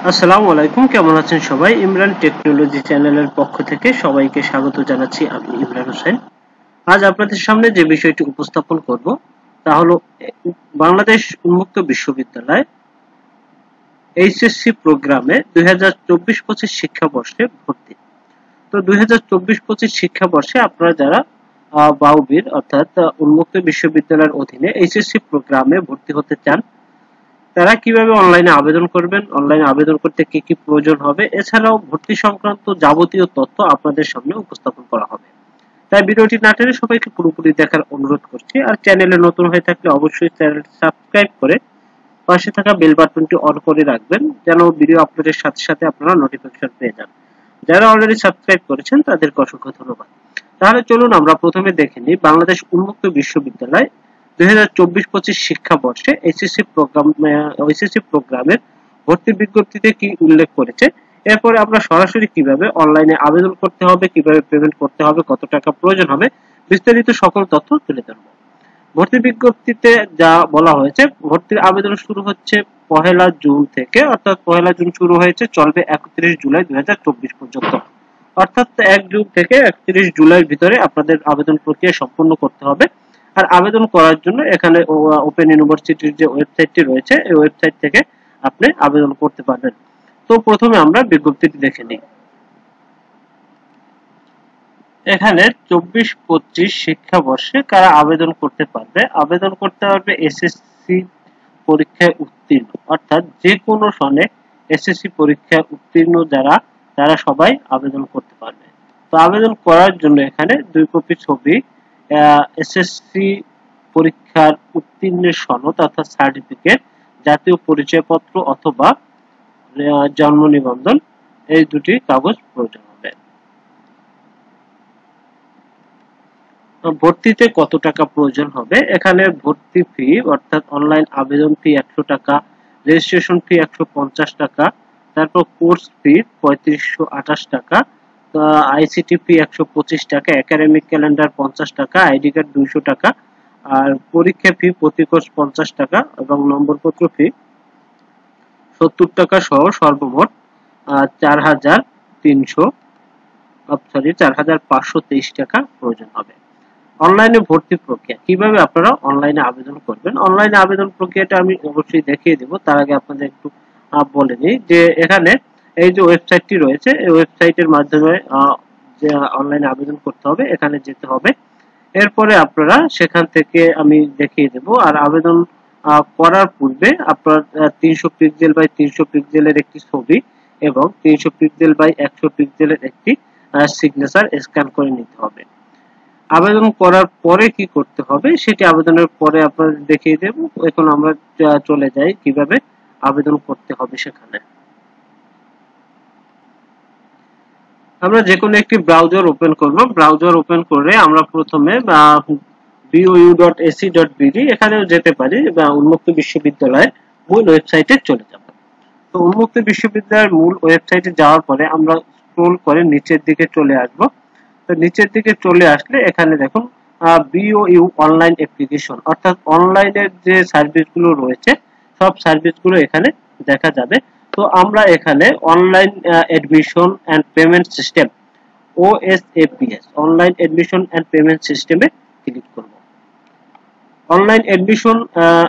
আসসালামু আলাইকুম, কেমন আছেন সবাই? ইমরান টেকনোলজি চ্যানেলের পক্ষ থেকে সবাইকে স্বাগত জানাচ্ছি। আমি ইমরান হোসেন। আজ আপনাদের সামনে যে বিষয়টি উপস্থাপন করব তা হলো বাংলাদেশ উন্মুক্ত বিশ্ববিদ্যালয় এইচএসসি প্রোগ্রামে 2024-25 শিক্ষাবর্ষে ভর্তি। তো 2024-25 শিক্ষাবর্ষে আপনারা যারা বাউবির অর্থাৎ উন্মুক্ত বিশ্ববিদ্যালয়ের অধীনে এইচএসসি প্রোগ্রামে ভর্তি হতে চান, তারা কিভাবে অনলাইনে আবেদন করবেন, অনলাইনে আবেদন করতে কি কি প্রয়োজন হবে, এছাড়াও ভর্তি সংক্রান্ত যাবতীয় তথ্য আপনাদের সামনে উপস্থাপন করা হবে। তাই ভিডিওটি না টেনে সবাইকে পুরোপুরি দেখার অনুরোধ করছি। আর চ্যানেলে নতুন হয়ে থাকলে অবশ্যই চ্যানেলটি সাবস্ক্রাইব করে পাশে থাকা বেল বাটনটি অন করে রাখবেন, যেন ভিডিও আপলোডের সাথে সাথে আপনারা নোটিফিকেশন পেয়ে যান। যারা অলরেডি সাবস্ক্রাইব করেছেন তাদেরকে অসংখ্য ধন্যবাদ। তাহলে চলুন আমরা প্রথমে দেখে নিই বাংলাদেশ উন্মুক্ত বিশ্ববিদ্যালয় 2024-25 শিক্ষাবর্ষে এইচএসসি প্রোগ্রামের ভর্তি বিজ্ঞপ্তিতে কি উল্লেখ করেছে। এরপরে আমরা সরাসরি কিভাবে অনলাইনে আবেদন করতে হবে, কিভাবে পেমেন্ট করতে হবে, কত টাকা প্রয়োজন হবে, বিস্তারিত সকল তথ্য তুলে ধরব। ভর্তি বিজ্ঞপ্তিতে যা বলা হয়েছে, ভর্তির আবেদন শুরু হচ্ছে 1 জুন থেকে, অর্থাৎ 1 জুন শুরু হয়েছে, চলবে 31 জুলাই 2024 পর্যন্ত। অর্থাৎ 1 জুন থেকে 31 জুলাইয়ের ভিতরে আপনাদের আবেদন প্রক্রিয়া সম্পূর্ণ করতে হবে। আর আবেদন করার জন্য এখানে ওপেন ইউনিভার্সিটির যে ওয়েবসাইটটি রয়েছে, এই ওয়েবসাইট থেকে আপনি আবেদন করতে পারবেন। তো প্রথমে আমরা বিজ্ঞপ্তিটি দেখে নিই। এখানে 24-25 শিক্ষাবর্ষে কারা আবেদন করতে পারবে? আবেদন করতে পারবে এসএসসি পরীক্ষায় উত্তীর্ণ, অর্থাৎ যে কোনো সনে এসএসসি পরীক্ষায় উত্তীর্ণ যারা, তারা সবাই আবেদন করতে পারবে। তো আবেদন করার জন্য এখানে 2 কপি ছবি, এসএসসি পরীক্ষার উত্তীর্ণের সনদ অর্থাৎ সার্টিফিকেট, জাতীয় পরিচয়পত্র অথবা জন্ম নিবন্ধন, এই দুটি কাগজ প্রয়োজন হবে। ভর্তিতে কত টাকা প্রয়োজন হবে? এখানে ভর্তি ফি অর্থাৎ অনলাইন আবেদন ফি 100 টাকা, রেজিস্ট্রেশন ফি 150 টাকা, তারপর কোর্স ফি 3528 টাকা, আইসিটি ফি 125 টাকা, একাডেমিক ক্যালেন্ডার 50 টাকা, আইডি কার্ড 200 টাকা, আর পরীক্ষা ফি প্রতি কোর্স 50 টাকা এবং নম্বরপত্র ফি 70 টাকা সহ সর্বমোট 4523 টাকা প্রয়োজন হবে। অনলাইনে ভর্তি প্রক্রিয়া কিভাবে আপনারা অনলাইনে আবেদন করবেন? অনলাইনে আবেদন প্রক্রিয়াটা আমি অবশ্যই দেখিয়ে দেব। তার আগে আপনাদের একটু বলে নিই যে এখানে এই যে ওয়েবসাইটটি রয়েছে, এই ওয়েবসাইটের মাধ্যমে যে অনলাইনে আবেদন করতে হবে, এখানে যেতে হবে। এরপরে আপনারা সেখান থেকে আমি দেখিয়ে দেব। আর আবেদন করার পূর্বে আপনার 300 পিক্সেল বাই 300 পিক্সেলের একটি ছবি এবং 300 পিক্সেল বাই 100 পিক্সেলের একটি সিগনেচার স্ক্যান করে নিতে হবে। আবেদন করার পরে কি করতে হবে সেটি আবেদনের পরে আপনাদের দেখিয়ে দেব। এখন আমরা চলে যাই কিভাবে আবেদন করতে হবে সেখানে। আমরা যে কোনো একটি ব্রাউজার ওপেন করব। ব্রাউজার ওপেন করে আমরা প্রথমে bou.ac.bd এখানেও যেতে পারি বা উন্মুক্ত বিশ্ববিদ্যালয়ের মূল ওয়েবসাইটে চলে যাব। তো উন্মুক্ত বিশ্ববিদ্যালয়ের মূল ওয়েবসাইটে যাওয়ার পরে আমরা স্ক্রল করে নিচের দিকে চলে আসব। তো নিচের দিকে চলে আসলে এখানে দেখুন বিওইউ অনলাইন অ্যাপ্লিকেশন, অর্থাৎ অনলাইনের যে সার্ভিসগুলো রয়েছে সব সার্ভিসগুলো এখানে দেখা যাবে। তো আমরা এখানে online admission and payment system OSAPS online admission and payment সিস্টেমে ক্লিক করব। অনলাইন অ্যাডমিশন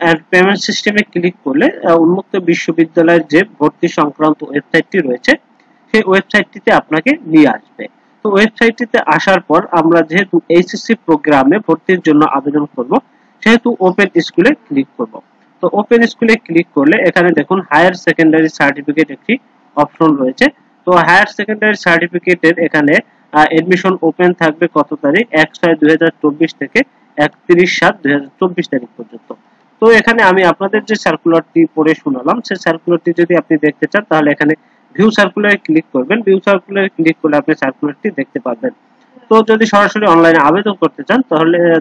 অ্যান্ড পেমেন্ট সিস্টেমে ক্লিক করলে উন্মুক্ত বিশ্ববিদ্যালয়ের যে ভর্তি সংক্রান্ত ওয়েবসাইটটি রয়েছে সেই ওয়েবসাইটটিতে আপনাকে নিয়ে আসবে। তো ওয়েবসাইটটিতে আসার পর আমরা যেহেতু এইচএসসি প্রোগ্রামে ভর্তির জন্য আবেদন করব, সেহেতু ওপেন স্কুলে ক্লিক করব। তো ওপেন স্কুলে ক্লিক করলে এখানে দেখুন হায়ার সেকেন্ডারি সার্টিফিকেট একটি অপশন রয়েছে। তো হায়ার সেকেন্ডারি সার্টিফিকেটের এখানে এডমিশন ওপেন থাকবে কত তারিখ? 1/6/2024 থেকে 31/7/2024 তারিখ পর্যন্ত। তো এখানে আমি আপনাদের যে সার্কুলারটি পড়ে শোনালাম, সেই সার্কুলারটি যদি আপনি দেখতে চান তাহলে এখানে ভিউ সার্কুলারে ক্লিক করবেন। ভিউ সার্কুলারে ক্লিক করলে আপনি সার্কুলারটি দেখতে পাবেন। তো যদি সরাসরি অনলাইনে আবেদন করতে চান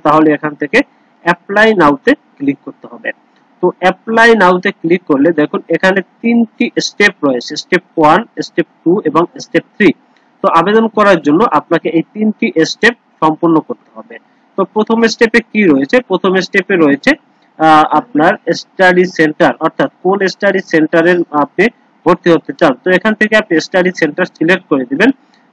তাহলে এখান থেকে অ্যাপ্লাই নাওতে ক্লিক করতে হবে। তো অ্যাপ্লাই নাওতে ক্লিক করলে দেখুন এখানে 3টি স্টেপ রয়েছে, স্টেপ 1, স্টেপ 2 এবং স্টেপ 3। তো আবেদন করার জন্য আপনাকে এই 3টি স্টেপ সম্পূর্ণ করতে হবে। তো প্রথম স্টেপে কি রয়েছে? প্রথম স্টেপে রয়েছে আপনার স্টাডি সেন্টার, অর্থাৎ কোন স্টাডি সেন্টারের আপনি ভর্তি হতে চান, তো এখান থেকে আপনি স্টাডি সেন্টার সিলেক্ট করে দিবেন।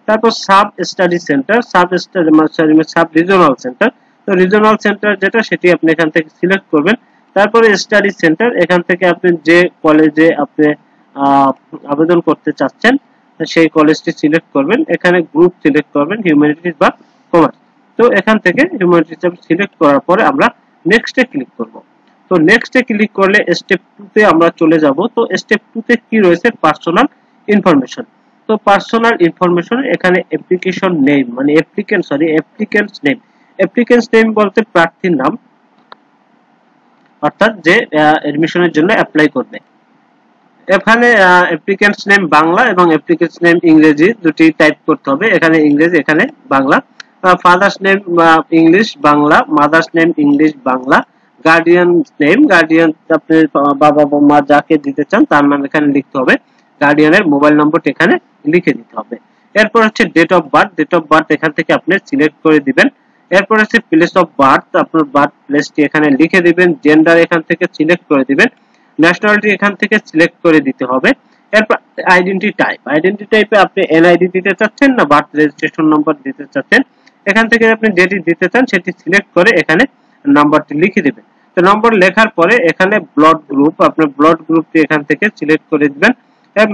তারপর sub study centre, sub regional centre, তো রিজিওনাল সেন্টার যেটা সেটি আপনি এখান থেকে সিলেক্ট করবেন। তারপরে স্টাডি সেন্টার, এখান থেকে আপনি যে কলেজে আপনি আবেদন করতে চাচ্ছেন সেই কলেজটি সিলেক্ট করবেন। এখানে গ্রুপ সিলেক্ট করবেন হিউম্যানিটিজ বা কমার্স। তো এখান থেকে হিউম্যানিটিজ সিলেক্ট করার পরে আমরা নেক্সটে ক্লিক করব। তো নেক্সটে ক্লিক করলে স্টেপ 2 তে আমরা চলে যাব। তো স্টেপ 2 তে কি রয়েছে, পার্সোনাল ইনফরমেশন। তো পার্সোনাল ইনফরমেশন এখানে অ্যাপ্লিকেশন নেম মানে অ্যাপ্লিকেন্টস নেম। অ্যাপ্লিকেন্টস নেম বলতে প্রার্থীর নাম, অর্থাৎ যে এডমিশনের জন্য অ্যাপ্লাই করবে। এখানে অ্যাপ্লিকেন্টস নেম বাংলা এবং অ্যাপ্লিকেন্টস নেম ইংরেজি দুটি টাইপ করতে হবে, এখানে ইংরেজি এখানে Bangla. Father's name English Bangla, mother's name English Bangla. Guardian name, guardian আপনি বাবা বা মা যাকে দিতে চান তার নাম এখানে লিখতে হবে। গার্ডিয়ানের মোবাইল নম্বরটি এখানে লিখে দিতে হবে। এরপর হচ্ছে date of birth, date of birth এখান থেকে আপনি সিলেক্ট করে দিবেন। এরপর হচ্ছে প্লেস অফ বার্থ, আপনার বার্থ প্লেসটি এখানে লিখে দিবেন। জেন্ডার এখান থেকে সিলেক্ট করে দিবেন। ন্যাশনালিটি এখান থেকে সিলেক্ট করে দিতে হবে। এরপর আইডেন্টি টাইপে আপনি এনআইডি দিতে চাচ্ছেন না বার্থ রেজিস্ট্রেশন নাম্বার দিতে চাচ্ছেন, এখান থেকে আপনি যেটি দিতে চান সেটি সিলেক্ট করে এখানে নাম্বারটি লিখে দিবেন। তো নম্বর লেখার পরে এখানে ব্লাড গ্রুপ, আপনার ব্লাড গ্রুপটি এখান থেকে সিলেক্ট করে দিবেন।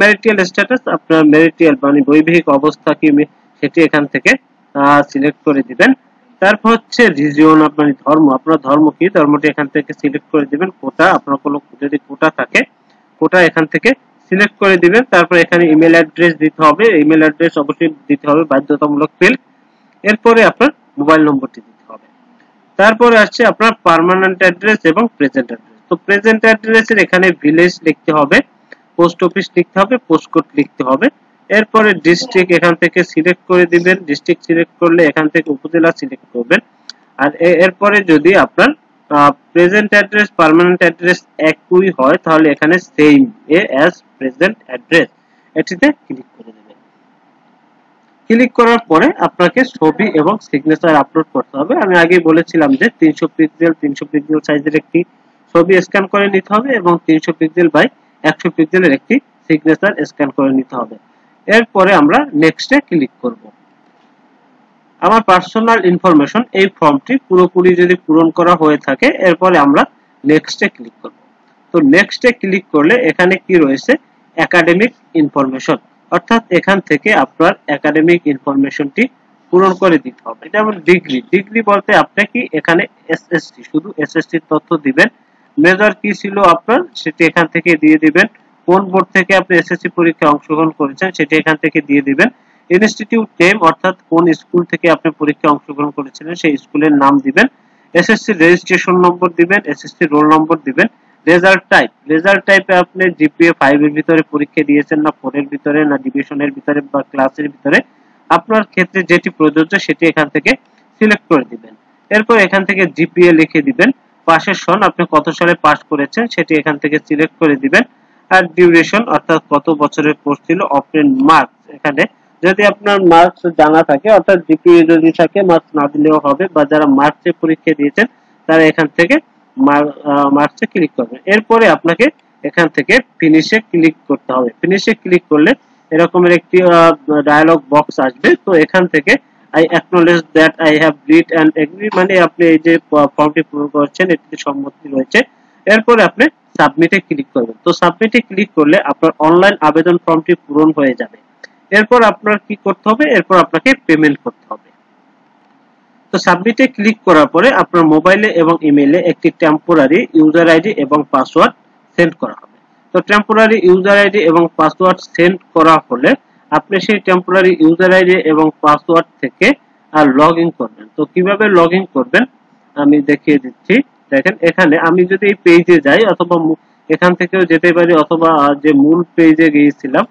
ম্যারিটাল স্ট্যাটাস, আপনার ম্যারিটাল মানে বৈবাহিক অবস্থা কি সেটি এখান থেকে সিলেক্ট করে দিবেন। তারপর হচ্ছে রিজিয়ন, আপনার ধর্ম, আপনার ধর্ম কি, ধর্মটি এখান থেকে সিলেক্ট করে দিবেন। কোটা, আপনার কোনো যদি কোটা থাকে কোটা এখান থেকে সিলেক্ট করে দিবেন। তারপর এখানে ইমেল অ্যাড্রেস দিতে হবে, ইমেল অ্যাড্রেস অবশ্যই দিতে হবে, বাধ্যতামূলক ফিল্ড। এরপরে আপনার মোবাইল নম্বরটি দিতে হবে। তারপরে আসছে আপনার পার্মানেন্ট অ্যাড্রেস এবং প্রেজেন্ট অ্যাড্রেস। তো প্রেজেন্ট অ্যাড্রেসের এখানে ভিলেজ লিখতে হবে, পোস্ট অফিস লিখতে হবে, পোস্ট কোড লিখতে হবে। এরপরে ডিস্ট্রিক্ট এখান থেকে সিলেক্ট করে দিবেন। ডিস্ট্রিক্ট সিলেক্ট করলে এখান থেকে উপজেলা সিলেক্ট করবেন। আর এরপরে যদি আপনার প্রেজেন্ট অ্যাড্রেস পার্মানেন্ট অ্যাড্রেস একই হয় তাহলে এখানে সেম অ্যাজ প্রেজেন্ট অ্যাড্রেস এটিতে ক্লিক করে দেবেন। ক্লিক করার পরে আপনাকে ছবি এবং সিগনেচার আপলোড করতে হবে। আমি আগেই বলেছিলাম যে 300 পিক্সেল সাইজের একটি ছবি স্ক্যান করে নিতে হবে এবং 300 পিক্সেল বাই 100 পিক্সেলের একটি সিগনেচার স্ক্যান করে নিতে হবে। এরপরে আমরা নেক্সটে ক্লিক করব। আমার পার্সোনাল ইনফরমেশন এই ফর্মটি পুরোপুরি যদি পূরণ করা হয়ে থাকে এরপরে আমরা নেক্সটে ক্লিক করব। তো নেক্সটে ক্লিক করলে এখানে কি রয়েছে, একাডেমিক ইনফরমেশন, অর্থাৎ এখান থেকে আপনার একাডেমিক ইনফরমেশনটি পূরণ করে দিতে হবে। যেমন ডিগ্রি বলতে আপনি কি এখানে এসএসসি, শুধু এসএসসি তথ্য দিবেন। মেজর কি ছিল আপনার সেটি এখান থেকে দিয়ে দিবেন। কোন বোর্ড থেকে আপনি এসএসসি পরীক্ষায় অংশগ্রহণ করেছেন সেটি এখান থেকে দিয়ে দিবেন। ইনস্টিটিউট নেম, অর্থাৎ কোন স্কুল থেকে আপনি পরীক্ষায় অংশগ্রহণ করেছিলেন সেই স্কুলের নাম দিবেন। এসএসসি রেজিস্ট্রেশন নম্বর দিবেন, এসএসসি রোল নম্বর দিবেন। রেজাল্ট টাইপে আপনি জিপিএ 5 এর ভিতরে পরীক্ষা দিয়েছেন না 4 এর ভিতরে না ডিভিশনের ভিতরে বা ক্লাসের ভিতরে, আপনার ক্ষেত্রে যেটি প্রযোজ্য সেটি এখান থেকে সিলেক্ট করে দিবেন। এরপর এখান থেকে জিপিএ লিখে দিবেন। পাশের সন, আপনি কত সালে পাস করেছেন সেটি এখান থেকে সিলেক্ট করে দিবেন। আর ডিউরেশন, অর্থাৎ কত বছরের কোর্স ছিল। অপটেন মার্কস, এখানে যদি আপনার মার্কস জানা থাকে অর্থাৎ জিপিএ যদি থাকে মার্কস না দিলেও হবে, বা যারা মার্কসে পরীক্ষা দিয়েছেন তারা এখান থেকে মার্কসে ক্লিক করবেন। এরপরে আপনাকে এখান থেকে ফিনিশে ক্লিক করতে হবে। ফিনিশে ক্লিক করলে এরকমের একটি ডায়ালগ বক্স আসবে। তো এখান থেকে I acknowledge that I have read and agree, মানে আপনি এই যে ফর্মটি পূরণ করছেন এটিতে সম্মতি রয়েছে। এরপরে আপনি সাবমিটে ক্লিক করবেন। তো সাবমিটে ক্লিক করলে আপনার অনলাইন আবেদন ফর্মটি পূরণ হয়ে যাবে। এরপর আপনার কি করতে হবে, এরপর আপনাকে পেমেন্ট করতে হবে। তো সাবমিটে ক্লিক করার পরে আপনার মোবাইলে এবং ইমেইলে একটি টেম্পোরারি ইউজার আইডি এবং পাসওয়ার্ড সেন্ড করা হবে। তো টেম্পোরারি ইউজার আইডি এবং পাসওয়ার্ড সেন্ড করা হলে আপনি সেই টেম্পোরারি ইউজার আইডি এবং পাসওয়ার্ড থেকে লগ ইন করবেন। তো কিভাবে লগ ইন করবেন আমি দেখিয়ে দিচ্ছি। দেখেন এখানে আমি যদি এই পেজে যাই অথবা এখান থেকেও যেতে পারি, অথবা যে মূল পেজে গিয়েছিলাম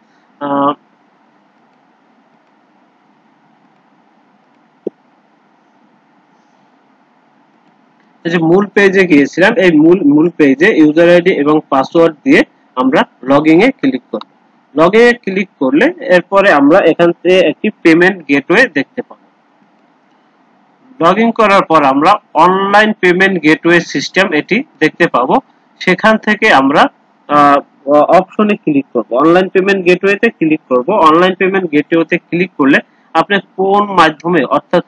যে মূল পেজে গিয়েছিলাম, এই মূল পেজে ইউজার আইডি এবং পাসওয়ার্ড দিয়ে আমরা লগইন এ ক্লিক করব। লগইন এ ক্লিক করলে এরপরে আমরা এখান থেকে একটি পেমেন্ট গেটওয়ে দেখতে পাবো। লগইন করার পর আমরা অনলাইন পেমেন্ট গেটওয়ে সিস্টেম এটি দেখতে পাবো। সেখান থেকে আমরা অপশনে ক্লিক করব, অনলাইন পেমেন্ট গেটওয়েতে ক্লিক করব। অনলাইন পেমেন্ট গেটওয়েতে ক্লিক করলে আপনি কোন মাধ্যমে, অর্থাৎ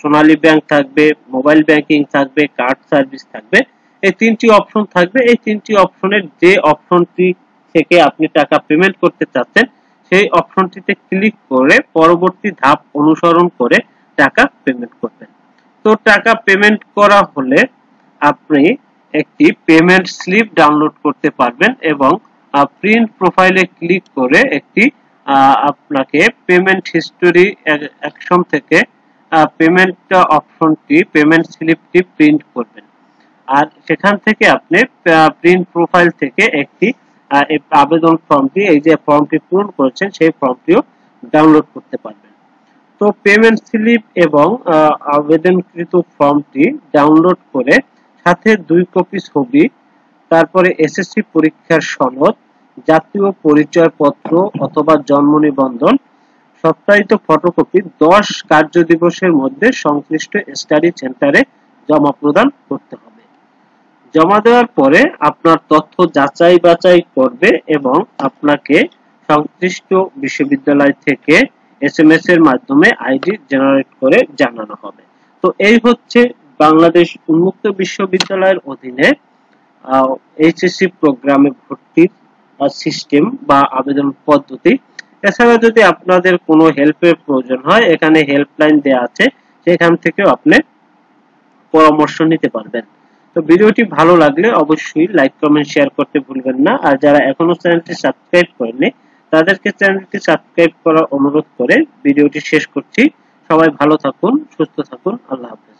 সোনালী ব্যাংক থাকবে, মোবাইল ব্যাংকিং থাকবে, কার্ড সার্ভিস থাকবে, এই তিনটি অপশন থাকবে। এই তিনটি অপশনের যে অপশনটি থেকে আপনি টাকা পেমেন্ট করতে চাচ্ছেন সেই অপশনটিতে ক্লিক করে পরবর্তী ধাপ অনুসরণ করে টাকা পেমেন্ট করবেন। তো টাকা পেমেন্ট করা হলে আপনি একটি পেমেন্ট স্লিপ ডাউনলোড করতে পারবেন এবং প্রিন্ট প্রোফাইলে ক্লিক করে একটি আপনাকে পেমেন্ট হিস্টোরি অ্যাকশন থেকে পেমেন্ট অপশনটি, পেমেন্ট স্লিপটি প্রিন্ট করবেন। আর সেখান থেকে আপনি প্রিন্ট প্রোফাইল থেকে একটি আবেদন ফর্মটি, এই যে ফর্মটি পূরণ করেছেন সেই ফর্মটিও ডাউনলোড করতে পারবেন। তো পেমেন্ট স্লিপ এবং আবেদনকৃত ফর্মটি ডাউনলোড করে সাথে 2 কপি ছবি, তারপরে এসএসসি পরীক্ষার সনদ, জাতীয় পরিচয়পত্র অথবা জন্ম নিবন্ধন সত্যায়িত ফটোকপি 10 কার্য দিবসের মধ্যে সংশ্লিষ্ট স্টাডি সেন্টারে জমা প্রদান করতে হবে। জমা দেওয়ার পরে আপনার তথ্য যাচাই বাছাই করবে এবং আপনাকে সংশ্লিষ্ট বিশ্ববিদ্যালয় থেকে এসএমএস এর মাধ্যমে আইডি জেনারেট করে জানানো হবে। তো এই হচ্ছে বাংলাদেশ উন্মুক্ত বিশ্ববিদ্যালয়ের অধীনে এইচএসসি প্রোগ্রামে ভর্তির সিস্টেম বা আবেদন পদ্ধতি। এছাড়া যদি আপনাদের কোনো হেল্পের প্রয়োজন হয়, এখানে হেল্পলাইন দেওয়া আছে, সেখান থেকেও আপনি পরামর্শ নিতে পারবেন। তো ভিডিওটি ভালো লাগলে অবশ্যই লাইক, কমেন্ট, শেয়ার করতে ভুলবেন না। আর যারা এখনো চ্যানেলটি সাবস্ক্রাইব করেননি তাদেরকে চ্যানেলটি সাবস্ক্রাইব করার অনুরোধ করে ভিডিওটি শেষ করছি। সবাই ভালো থাকুন, সুস্থ থাকুন। আল্লাহ হাফেজ।